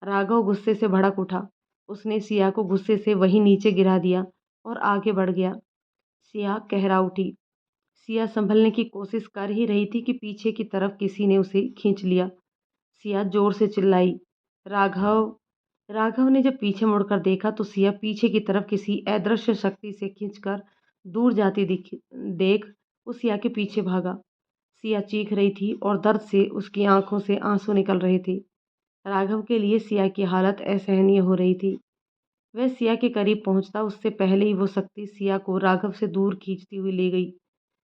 राघव गुस्से से भड़क उठा। उसने सिया को गुस्से से वहीं नीचे गिरा दिया और आगे बढ़ गया। सिया कहरा उठी। सिया संभलने की कोशिश कर ही रही थी कि पीछे की तरफ किसी ने उसे खींच लिया। सिया जोर से चिल्लाई, राघव! राघव ने जब पीछे मुड़कर देखा तो सिया पीछे की तरफ किसी अदृश्य शक्ति से खींचकर दूर जाती देख वो सिया के पीछे भागा। सिया चीख रही थी और दर्द से उसकी आंखों से आंसू निकल रहे थे। राघव के लिए सिया की हालत असहनीय हो रही थी। वह सिया के करीब पहुंचता उससे पहले ही वो शक्ति सिया को राघव से दूर खींचती हुई ले गई।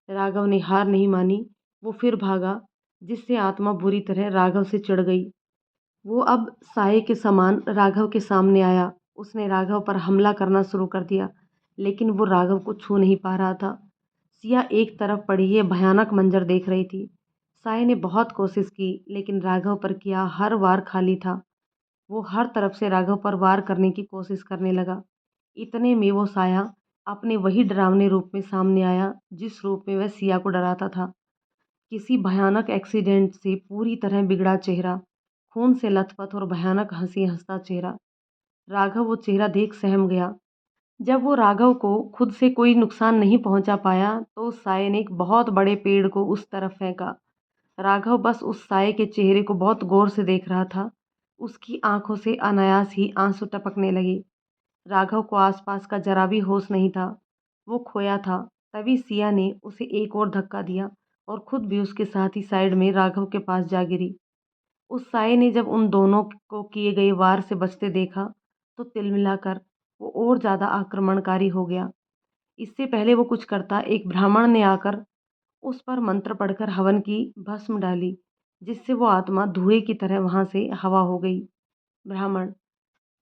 राघव ने हार नहीं मानी। वो फिर भागा, जिससे आत्मा बुरी तरह राघव से चिढ़ गई। वो अब साये के समान राघव के सामने आया। उसने राघव पर हमला करना शुरू कर दिया, लेकिन वो राघव को छू नहीं पा रहा था। सिया एक तरफ पड़ी ये भयानक मंजर देख रही थी। साये ने बहुत कोशिश की, लेकिन राघव पर किया हर वार खाली था। वो हर तरफ से राघव पर वार करने की कोशिश करने लगा। इतने में वो साया अपने वही डरावने रूप में सामने आया, जिस रूप में वह सिया को डराता था। किसी भयानक एक्सीडेंट से पूरी तरह बिगड़ा चेहरा, खून से लथपथ और भयानक हंसी हंसता चेहरा। राघव वो चेहरा देख सहम गया। जब वो राघव को खुद से कोई नुकसान नहीं पहुंचा पाया तो उस साये ने एक बहुत बड़े पेड़ को उस तरफ फेंका। राघव बस उस साये के चेहरे को बहुत गौर से देख रहा था। उसकी आंखों से अनायास ही आंसू टपकने लगे। राघव को आसपास का जरा भी होश नहीं था। वो खोया था। तभी सिया ने उसे एक और धक्का दिया और खुद भी उसके साथ ही साइड में राघव के पास जा गिरी। उस साये ने जब उन दोनों को किए गए वार से बचते देखा तो तिलमिलाकर वो और ज्यादा आक्रमणकारी हो गया। इससे पहले वो कुछ करता, एक ब्राह्मण ने आकर उस पर मंत्र पढ़कर हवन की भस्म डाली, जिससे वो आत्मा धुएं की तरह वहां से हवा हो गई। ब्राह्मण: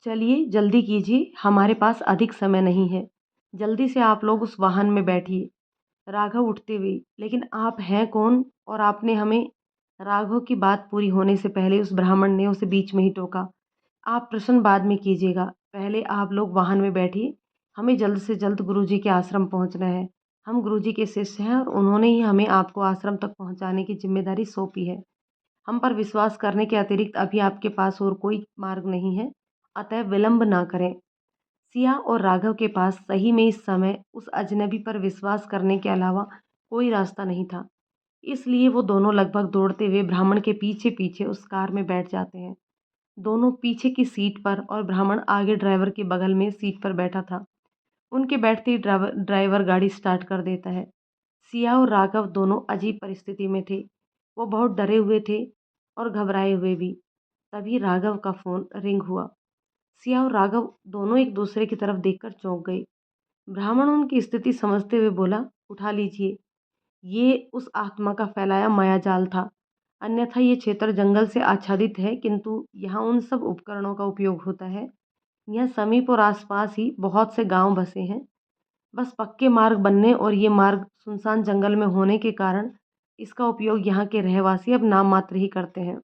चलिए जल्दी कीजिए, हमारे पास अधिक समय नहीं है। जल्दी से आप लोग उस वाहन में बैठिए। राघव उठते हुए: लेकिन आप हैं कौन और आपने हमें... राघव की बात पूरी होने से पहले उस ब्राह्मण ने उसे बीच में ही टोका: आप प्रश्न बाद में कीजिएगा, पहले आप लोग वाहन में बैठिए। हमें जल्द से जल्द गुरुजी के आश्रम पहुंचना है। हम गुरुजी के शिष्य हैं और उन्होंने ही हमें आपको आश्रम तक पहुंचाने की जिम्मेदारी सौंपी है। हम पर विश्वास करने के अतिरिक्त अभी आपके पास और कोई मार्ग नहीं है, अतः विलंब ना करें। सिया और राघव के पास सही में इस समय उस अजनबी पर विश्वास करने के अलावा कोई रास्ता नहीं था। इसलिए वो दोनों लगभग दौड़ते हुए ब्राह्मण के पीछे पीछे उस कार में बैठ जाते हैं। दोनों पीछे की सीट पर और ब्राह्मण आगे ड्राइवर के बगल में सीट पर बैठा था। उनके बैठते ही ड्राइवर गाड़ी स्टार्ट कर देता है। सिया और राघव दोनों अजीब परिस्थिति में थे। वो बहुत डरे हुए थे और घबराए हुए भी। तभी राघव का फोन रिंग हुआ। सिया और राघव दोनों एक दूसरे की तरफ देखकर चौंक गए। ब्राह्मण उनकी स्थिति समझते हुए बोला: उठा लीजिए, ये उस आत्मा का फैलाया मायाजाल था। अन्यथा ये क्षेत्र जंगल से आच्छादित है, किंतु यहाँ उन सब उपकरणों का उपयोग होता है। यहाँ समीप और आसपास ही बहुत से गांव बसे हैं। बस पक्के मार्ग बनने और ये मार्ग सुनसान जंगल में होने के कारण इसका उपयोग यहाँ के रहवासी अब नाम मात्र ही करते हैं।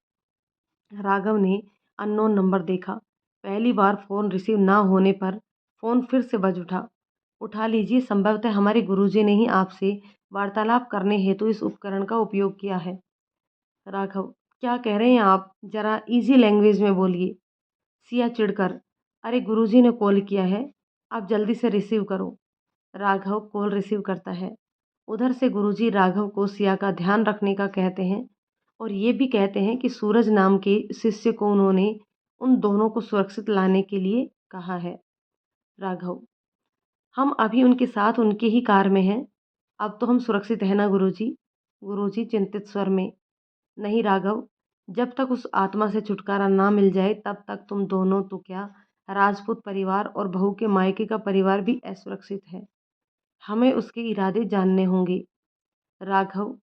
राघव ने अननोन नंबर देखा। पहली बार फोन रिसीव ना होने पर फोन फिर से बज उठा। उठा लीजिए, संभवतः हमारे गुरुजी ने ही आपसे वार्तालाप करने हेतु इस उपकरण का उपयोग किया है। राघव: क्या कह रहे हैं आप? जरा इजी लैंग्वेज में बोलिए। सिया चिढ़कर: अरे गुरुजी ने कॉल किया है, आप जल्दी से रिसीव करो। राघव कॉल रिसीव करता है। उधर से गुरुजी राघव को सिया का ध्यान रखने का कहते हैं और ये भी कहते हैं कि सूरज नाम के शिष्य को उन्होंने उन दोनों को सुरक्षित लाने के लिए कहा है। राघव: हम अभी उनके साथ उनके ही कार में हैं। अब तो हम सुरक्षित हैं ना गुरुजी? गुरुजी चिंतित स्वर में: नहीं राघव, जब तक उस आत्मा से छुटकारा ना मिल जाए तब तक तुम दोनों तो क्या, राजपूत परिवार और बहू के मायके का परिवार भी असुरक्षित है। हमें उसके इरादे जानने होंगे। राघव: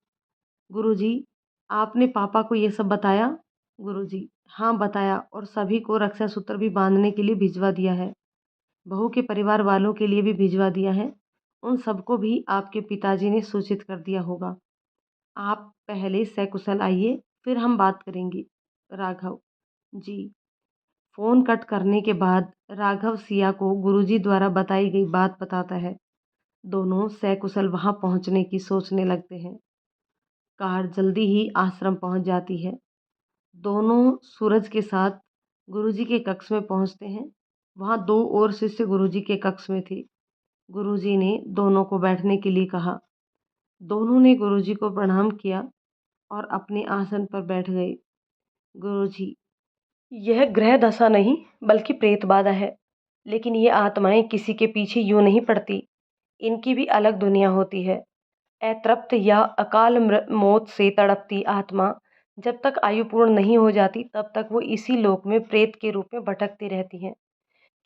गुरुजी, आपने पापा को ये सब बताया? गुरुजी: हाँ बताया, और सभी को रक्षा सूत्र भी बांधने के लिए भिजवा दिया है। बहू के परिवार वालों के लिए भी भिजवा दिया है। उन सबको भी आपके पिताजी ने सूचित कर दिया होगा। आप पहले सकुशल आइए, फिर हम बात करेंगे। राघव: जी। फोन कट करने के बाद राघव सिया को गुरुजी द्वारा बताई गई बात बताता है। दोनों सकुशल वहां पहुंचने की सोचने लगते हैं। कार जल्दी ही आश्रम पहुंच जाती है। दोनों सूरज के साथ गुरुजी के कक्ष में पहुंचते हैं। वहां दो और शिष्य गुरुजी के कक्ष में थे। गुरुजी ने दोनों को बैठने के लिए कहा। दोनों ने गुरुजी को प्रणाम किया और अपने आसन पर बैठ गए। गुरुजी: यह ग्रह दशा नहीं बल्कि प्रेत बाधा है। लेकिन ये आत्माएं किसी के पीछे यूं नहीं पड़ती। इनकी भी अलग दुनिया होती है। अतृप्त या अकाल मौत से तड़पती आत्मा जब तक आयु पूर्ण नहीं हो जाती तब तक वो इसी लोक में प्रेत के रूप में भटकती रहती हैं।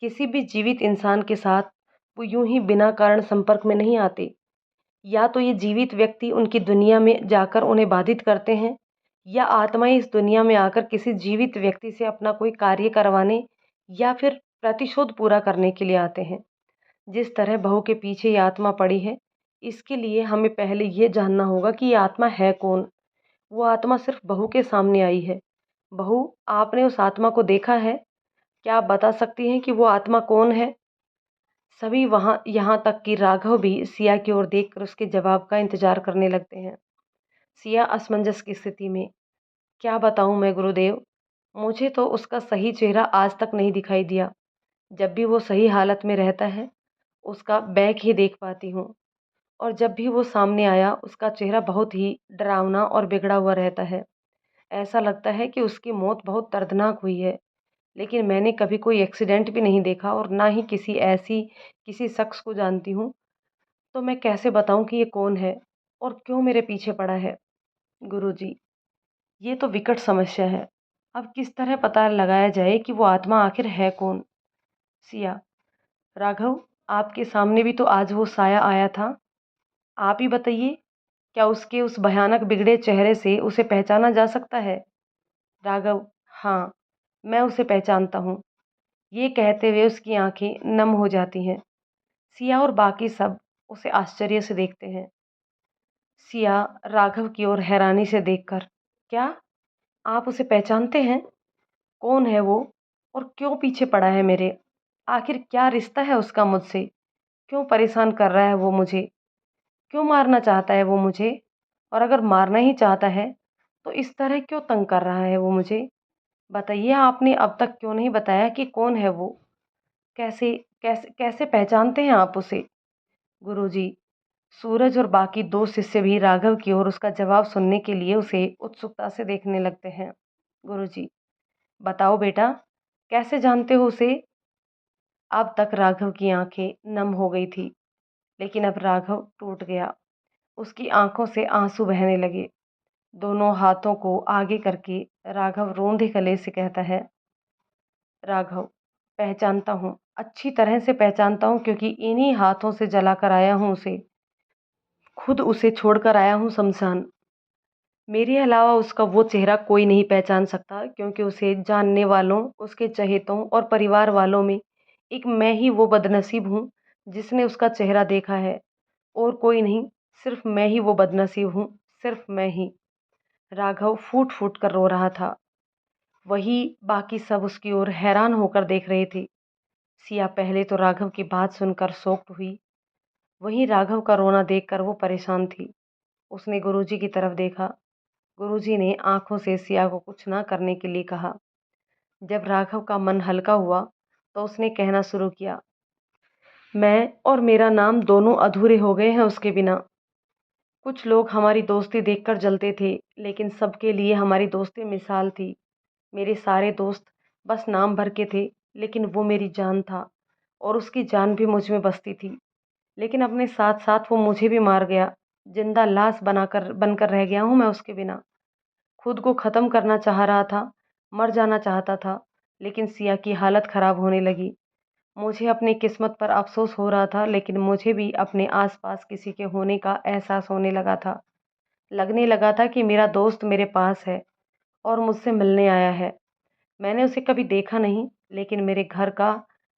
किसी भी जीवित इंसान के साथ वो यूं ही बिना कारण संपर्क में नहीं आते। या तो ये जीवित व्यक्ति उनकी दुनिया में जाकर उन्हें बाधित करते हैं, या आत्माएं इस दुनिया में आकर किसी जीवित व्यक्ति से अपना कोई कार्य करवाने या फिर प्रतिशोध पूरा करने के लिए आते हैं। जिस तरह बहू के पीछे ये आत्मा पड़ी है, इसके लिए हमें पहले ये जानना होगा कि ये आत्मा है कौन। वो आत्मा सिर्फ बहू के सामने आई है। बहू, आपने उस आत्मा को देखा है? क्या आप बता सकती हैं कि वो आत्मा कौन है? सभी वहां यहाँ तक कि राघव भी सिया की ओर देखकर उसके जवाब का इंतजार करने लगते हैं। सिया असमंजस की स्थिति में: क्या बताऊं मैं गुरुदेव? मुझे तो उसका सही चेहरा आज तक नहीं दिखाई दिया। जब भी वो सही हालत में रहता है उसका बैक ही देख पाती हूँ, और जब भी वो सामने आया उसका चेहरा बहुत ही डरावना और बिगड़ा हुआ रहता है। ऐसा लगता है कि उसकी मौत बहुत दर्दनाक हुई है। लेकिन मैंने कभी कोई एक्सीडेंट भी नहीं देखा और ना ही किसी शख्स को जानती हूँ। तो मैं कैसे बताऊँ कि ये कौन है और क्यों मेरे पीछे पड़ा है? गुरुजी, ये तो विकट समस्या है। अब किस तरह पता लगाया जाए कि वो आत्मा आखिर है कौन? सिया, राघव, आपके सामने भी तो आज वो साया आया था। आप ही बताइए, क्या उसके उस भयानक बिगड़े चेहरे से उसे पहचाना जा सकता है? राघव, हाँ, मैं उसे पहचानता हूँ। ये कहते हुए उसकी आंखें नम हो जाती हैं। सिया और बाकी सब उसे आश्चर्य से देखते हैं। सिया राघव की ओर हैरानी से देखकर, क्या आप उसे पहचानते हैं? कौन है वो और क्यों पीछे पड़ा है मेरे? आखिर क्या रिश्ता है उसका मुझसे? क्यों परेशान कर रहा है वो मुझे? क्यों मारना चाहता है वो मुझे? और अगर मारना ही चाहता है तो इस तरह क्यों तंग कर रहा है वो मुझे? बताइए, आपने अब तक क्यों नहीं बताया कि कौन है वो? कैसे कैसे कैसे पहचानते हैं आप उसे? गुरुजी, सूरज और बाकी दो शिष्य भी राघव की ओर उसका जवाब सुनने के लिए उसे उत्सुकता से देखने लगते हैं। गुरुजी, बताओ बेटा, कैसे जानते हो उसे? अब तक राघव की आंखें नम हो गई थी, लेकिन अब राघव टूट गया। उसकी आंखों से आंसू बहने लगे। दोनों हाथों को आगे करके राघव रोंदे गले से कहता है, राघव, पहचानता हूँ, अच्छी तरह से पहचानता हूँ, क्योंकि इन्हीं हाथों से जला कर आया हूँ उसे, खुद उसे छोड़कर आया हूँ शमशान। मेरे अलावा उसका वो चेहरा कोई नहीं पहचान सकता, क्योंकि उसे जानने वालों, उसके चहेतों और परिवार वालों में एक मैं ही वो बदनसीब हूँ जिसने उसका चेहरा देखा है। और कोई नहीं, सिर्फ मैं ही वो बदनसीब हूँ, सिर्फ मैं ही। राघव फूट फूट कर रो रहा था। वही बाकी सब उसकी ओर हैरान होकर देख रहे थे। सिया पहले तो राघव की बात सुनकर शॉक्ड हुई, वहीं राघव का रोना देखकर वो परेशान थी। उसने गुरुजी की तरफ देखा। गुरुजी ने आंखों से सिया को कुछ ना करने के लिए कहा। जब राघव का मन हल्का हुआ तो उसने कहना शुरू किया, मैं और मेरा नाम दोनों अधूरे हो गए हैं उसके बिना। कुछ लोग हमारी दोस्ती देखकर जलते थे, लेकिन सबके लिए हमारी दोस्ती मिसाल थी। मेरे सारे दोस्त बस नाम भर के थे, लेकिन वो मेरी जान था और उसकी जान भी मुझ में बसती थी। लेकिन अपने साथ साथ वो मुझे भी मार गया। जिंदा लाश बनकर रह गया हूँ मैं उसके बिना। खुद को ख़त्म करना चाह रहा था, मर जाना चाहता था, लेकिन सिया की हालत ख़राब होने लगी। मुझे अपनी किस्मत पर अफ़सोस हो रहा था, लेकिन मुझे भी अपने आस-पास किसी के होने का एहसास होने लगा था। लगने लगा था कि मेरा दोस्त मेरे पास है और मुझसे मिलने आया है। मैंने उसे कभी देखा नहीं, लेकिन मेरे घर का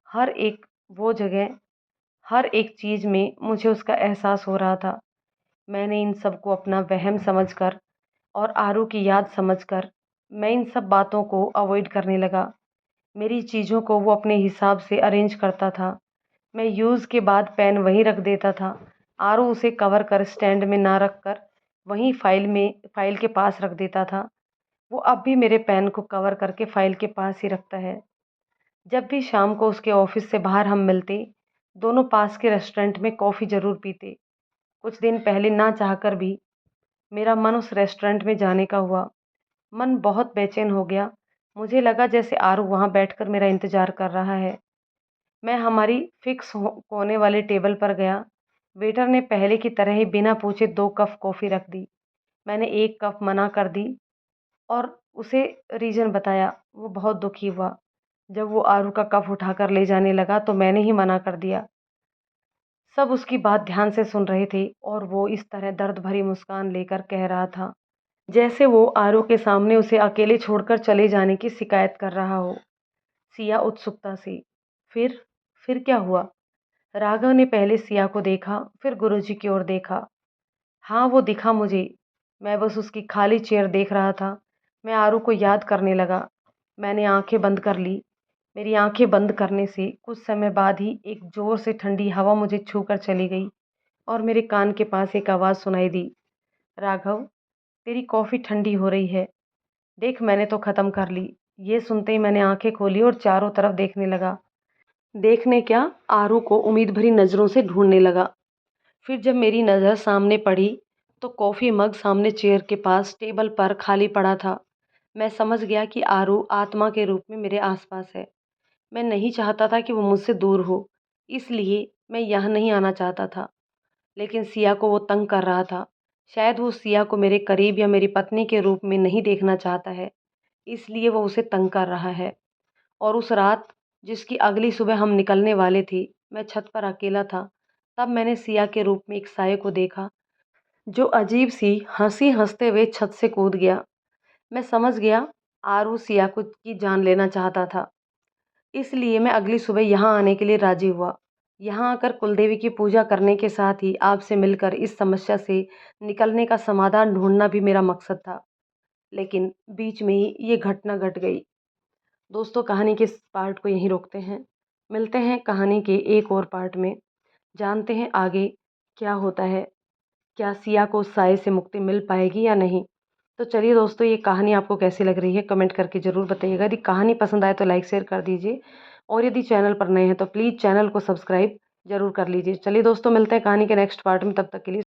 हर एक वो जगह, हर एक चीज़ में मुझे उसका एहसास हो रहा था। मैंने इन सबको अपना वहम समझकर और आरू की याद समझकर मैं इन सब बातों को अवॉइड करने लगा। मेरी चीज़ों को वो अपने हिसाब से अरेंज करता था। मैं यूज़ के बाद पेन वहीं रख देता था। आरू उसे कवर कर स्टैंड में ना रख कर वहीं फाइल के पास रख देता था। वो अब भी मेरे पेन को कवर करके फाइल के पास ही रखता है। जब भी शाम को उसके ऑफिस से बाहर हम मिलते, दोनों पास के रेस्टोरेंट में कॉफ़ी ज़रूर पीते। कुछ दिन पहले ना चाहकर भी मेरा मन उस रेस्टोरेंट में जाने का हुआ। मन बहुत बेचैन हो गया। मुझे लगा जैसे आरू वहाँ बैठकर मेरा इंतज़ार कर रहा है। मैं हमारी होने वाले टेबल पर गया। वेटर ने पहले की तरह ही बिना पूछे 2 कप कॉफ़ी रख दी। मैंने 1 कप मना कर दी और उसे रीज़न बताया। वो बहुत दुखी हुआ। जब वो आरू का कप उठाकर ले जाने लगा तो मैंने ही मना कर दिया। सब उसकी बात ध्यान से सुन रहे थे और वो इस तरह दर्द भरी मुस्कान लेकर कह रहा था, जैसे वो आरू के सामने उसे अकेले छोड़कर चले जाने की शिकायत कर रहा हो। सिया उत्सुकता से, फिर फिर क्या हुआ? राघव ने पहले सिया को देखा, फिर गुरुजी की ओर देखा। हाँ, वो दिखा मुझे। मैं बस उसकी खाली चेयर देख रहा था। मैं आरू को याद करने लगा। मैंने आंखें बंद कर ली। मेरी आंखें बंद करने से कुछ समय बाद ही एक जोर से ठंडी हवा मुझे छूकर चली गई और मेरे कान के पास एक आवाज़ सुनाई दी, राघव, तेरी कॉफ़ी ठंडी हो रही है। देख, मैंने तो ख़त्म कर ली। ये सुनते ही मैंने आंखें खोली और चारों तरफ देखने लगा। देखने क्या, आरू को उम्मीद भरी नज़रों से ढूंढने लगा। फिर जब मेरी नज़र सामने पड़ी तो कॉफ़ी मग सामने चेयर के पास टेबल पर खाली पड़ा था। मैं समझ गया कि आरू आत्मा के रूप में मेरे आसपास है। मैं नहीं चाहता था कि वो मुझसे दूर हो, इसलिए मैं यहाँ नहीं आना चाहता था। लेकिन सिया को वो तंग कर रहा था। शायद वो सिया को मेरे करीब या मेरी पत्नी के रूप में नहीं देखना चाहता है, इसलिए वो उसे तंग कर रहा है। और उस रात, जिसकी अगली सुबह हम निकलने वाले थे, मैं छत पर अकेला था। तब मैंने सिया के रूप में एक साये को देखा, जो अजीब-सी हँसी हँसते हुए छत से कूद गया। मैं समझ गया, आरू सिया को की जान लेना चाहता था। इसलिए मैं अगली सुबह यहाँ आने के लिए राज़ी हुआ। यहाँ आकर कुलदेवी की पूजा करने के साथ ही आपसे मिलकर इस समस्या से निकलने का समाधान ढूँढना भी मेरा मकसद था। लेकिन बीच में ही ये घटना घट गई। दोस्तों, कहानी के इस पार्ट को यहीं रोकते हैं। मिलते हैं कहानी के एक और पार्ट में। जानते हैं आगे क्या होता है। क्या सिया को उस साये से मुक्ति मिल पाएगी या नहीं? तो चलिए दोस्तों, ये कहानी आपको कैसी लग रही है कमेंट करके ज़रूर बताइएगा। यदि कहानी पसंद आए तो लाइक शेयर कर दीजिए, और यदि चैनल पर नए हैं तो प्लीज़ चैनल को सब्सक्राइब ज़रूर कर लीजिए। चलिए दोस्तों, मिलते हैं कहानी के नेक्स्ट पार्ट में, तब तक के लिए